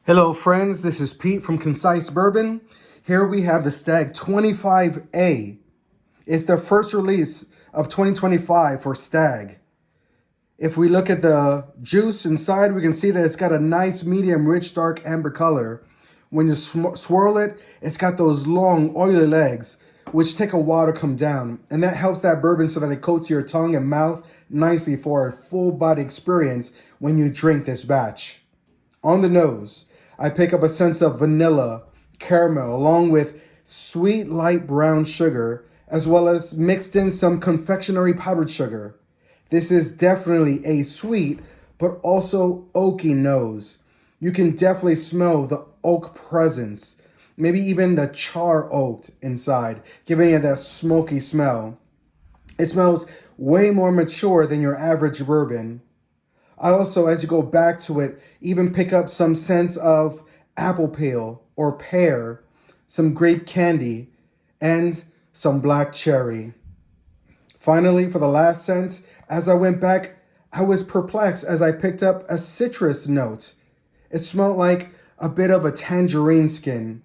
Hello friends, this is Pete from Concise Bourbon. Here we have the Stagg 25A. It's the first release of 2025 for Stagg. If we look at the juice inside, we can see that it's got a nice medium rich dark amber color. When you swirl it, it's got those long oily legs which take a while to come down, and that helps that bourbon so that it coats your tongue and mouth nicely for a full body experience when you drink this batch. On the nose, I pick up a sense of vanilla, caramel, along with sweet light brown sugar, as well as mixed in some confectionery powdered sugar. This is definitely a sweet, but also oaky nose. You can definitely smell the oak presence, maybe even the char oaked inside, giving it that smoky smell. It smells way more mature than your average bourbon. I also, as you go back to it, even pick up some sense of apple peel or pear, some grape candy, and some black cherry. Finally, for the last scent, as I went back, I was perplexed as I picked up a citrus note. It smelled like a bit of a tangerine skin.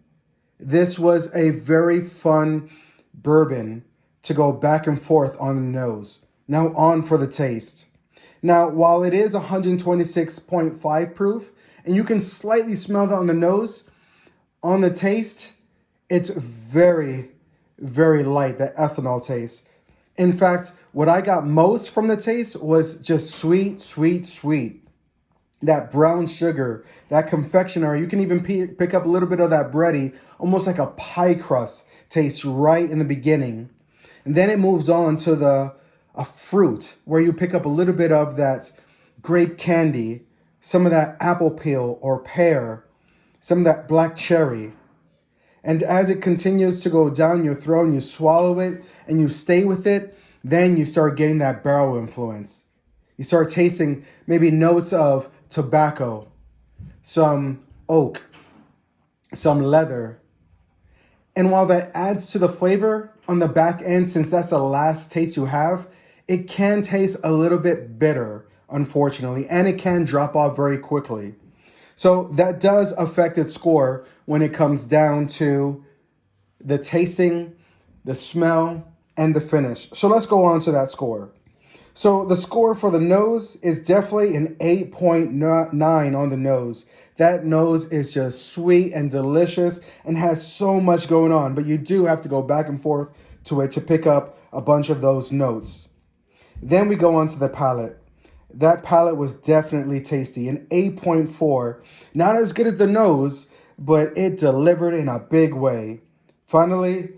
This was a very fun bourbon to go back and forth on the nose. Now on for the taste. Now, while it is 126.5 proof, and you can slightly smell that on the nose, on the taste, it's very, very light, that ethanol taste. In fact, what I got most from the taste was just sweet, sweet, sweet. That brown sugar, that confectionery, you can even pick up a little bit of that bready, almost like a pie crust taste right in the beginning. And then it moves on to a fruit where you pick up a little bit of that grape candy, some of that apple peel or pear, some of that black cherry. And as it continues to go down your throat and you swallow it and you stay with it, then you start getting that barrel influence. You start tasting maybe notes of tobacco, some oak, some leather. And while that adds to the flavor on the back end, since that's the last taste you have, it can taste a little bit bitter, unfortunately, and it can drop off very quickly. So that does affect its score when it comes down to the tasting, the smell, and the finish. So let's go on to that score. So the score for the nose is definitely an 8.9 on the nose. That nose is just sweet and delicious and has so much going on, but you do have to go back and forth to it to pick up a bunch of those notes. Then we go on to the palate. That palate was definitely tasty, an 8.4. Not as good as the nose, but it delivered in a big way. Finally,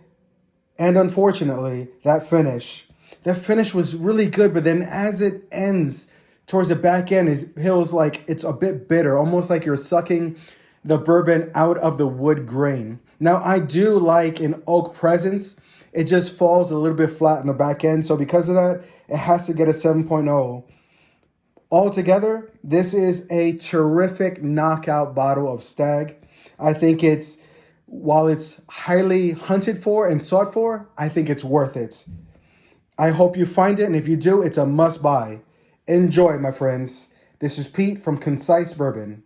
and unfortunately, that finish. That finish was really good, but then as it ends towards the back end, it feels like it's a bit bitter, almost like you're sucking the bourbon out of the wood grain. Now, I do like an oak presence. It just falls a little bit flat in the back end, so because of that, it has to get a 7.0. Altogether, this is a terrific knockout bottle of Stagg. I think while it's highly hunted for and sought for, I think it's worth it. I hope you find it, and if you do, it's a must buy. Enjoy, my friends. This is Pete from Concise Bourbon.